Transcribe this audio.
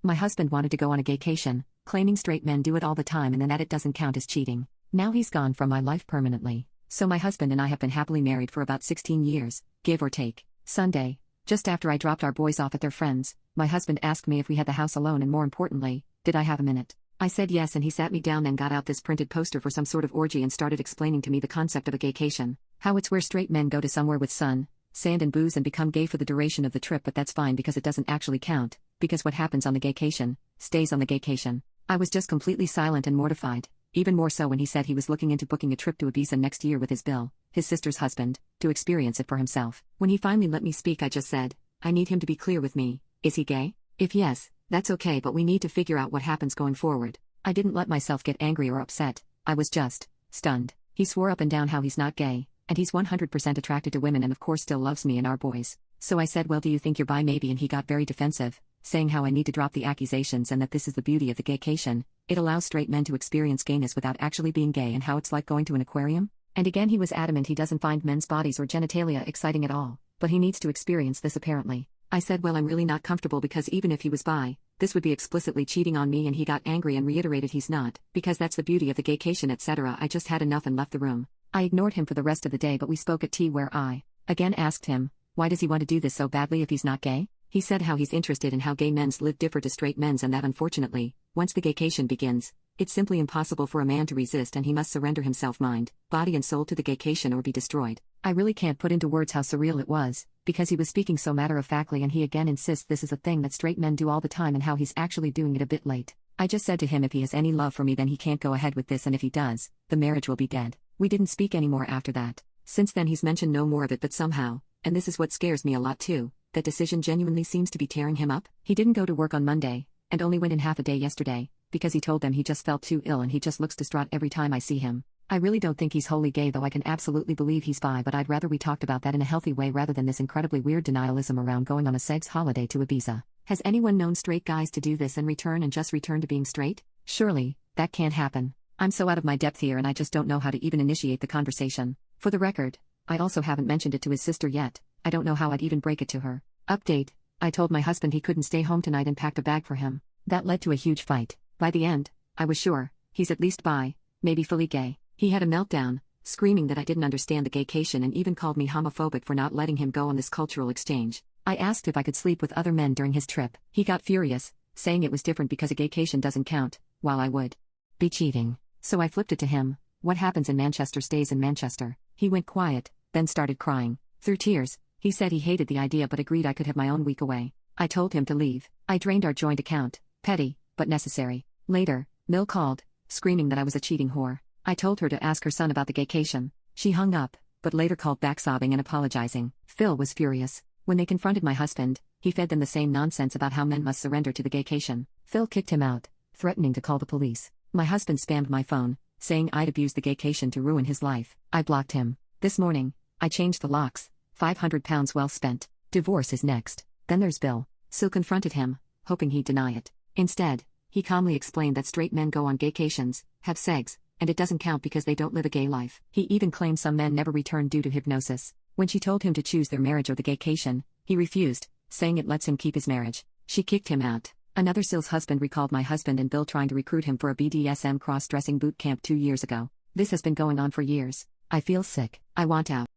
My husband wanted to go on a gaycation, claiming straight men do it all the time and then that it doesn't count as cheating. Now he's gone from my life permanently. So my husband and I have been happily married for about 16 years, give or take. Sunday, just after I dropped our boys off at their friends, my husband asked me if we had the house alone and more importantly, did I have a minute? I said yes and he sat me down then got out this printed poster for some sort of orgy and started explaining to me the concept of a gaycation. How it's where straight men go to somewhere with sun, sand and booze and become gay for the duration of the trip, but that's fine because it doesn't actually count, because what happens on the gaycation, stays on the gaycation. I was just completely silent and mortified, even more so when he said he was looking into booking a trip to Ibiza next year with his Bill, his sister's husband, to experience it for himself. When he finally let me speak I just said, I need him to be clear with me, is he gay? If yes, that's okay but we need to figure out what happens going forward. I didn't let myself get angry or upset, I was just stunned. He swore up and down how he's not gay, and he's 100% attracted to women and of course still loves me and our boys. So I said, well, do you think you're bi maybe? And he got very defensive, saying how I need to drop the accusations and that this is the beauty of the gaycation, it allows straight men to experience gayness without actually being gay and how it's like going to an aquarium. And again he was adamant he doesn't find men's bodies or genitalia exciting at all, but he needs to experience this apparently. I said, well, I'm really not comfortable because even if he was bi, this would be explicitly cheating on me, and he got angry and reiterated he's not, because that's the beauty of the gaycation etc. I just had enough and left the room. I ignored him for the rest of the day but we spoke at tea where I, again asked him, why does he want to do this so badly if he's not gay? He said how he's interested in how gay men's live differ to straight men's and that unfortunately, once the gaycation begins, it's simply impossible for a man to resist and he must surrender himself mind, body and soul to the gaycation or be destroyed. I really can't put into words how surreal it was, because he was speaking so matter-of-factly and he again insists this is a thing that straight men do all the time and how he's actually doing it a bit late. I just said to him if he has any love for me then he can't go ahead with this, and if he does, the marriage will be dead. We didn't speak anymore after that. Since then he's mentioned no more of it, but somehow, and this is what scares me a lot too, that decision genuinely seems to be tearing him up. He didn't go to work on Monday, and only went in half a day yesterday, because he told them he just felt too ill and he just looks distraught every time I see him. I really don't think he's wholly gay though I can absolutely believe he's bi, but I'd rather we talked about that in a healthy way rather than this incredibly weird denialism around going on a sex holiday to Ibiza. Has anyone known straight guys to do this and just return to being straight? Surely, that can't happen. I'm so out of my depth here and I just don't know how to even initiate the conversation. For the record, I also haven't mentioned it to his sister yet. I don't know how I'd even break it to her. Update: I told my husband he couldn't stay home tonight and packed a bag for him. That led to a huge fight. By the end, I was sure, he's at least bi, maybe fully gay. He had a meltdown, screaming that I didn't understand the gaycation and even called me homophobic for not letting him go on this cultural exchange. I asked if I could sleep with other men during his trip. He got furious, saying it was different because a gaycation doesn't count, while I would be cheating. So I flipped it to him, what happens in Manchester stays in Manchester. He went quiet, then started crying. Through tears, he said he hated the idea but agreed I could have my own week away. I told him to leave. I drained our joint account, petty, but necessary. Later, Mill called, screaming that I was a cheating whore. I told her to ask her son about the gaycation. She hung up, but later called back sobbing and apologizing. Phil was furious. When they confronted my husband, he fed them the same nonsense about how men must surrender to the gaycation. Phil kicked him out, threatening to call the police. My husband spammed my phone, saying I'd abused the gaycation to ruin his life. I blocked him. This morning, I changed the locks. £500 well spent. Divorce is next. Then there's Bill. Sil confronted him, hoping he'd deny it. Instead, he calmly explained that straight men go on gaycations, have sex, and it doesn't count because they don't live a gay life. He even claimed some men never return due to hypnosis. When she told him to choose their marriage or the gaycation, he refused, saying it lets him keep his marriage. She kicked him out. Another Sil's husband recalled my husband and Bill trying to recruit him for a BDSM cross-dressing boot camp 2 years ago. This has been going on for years. I feel sick. I want out.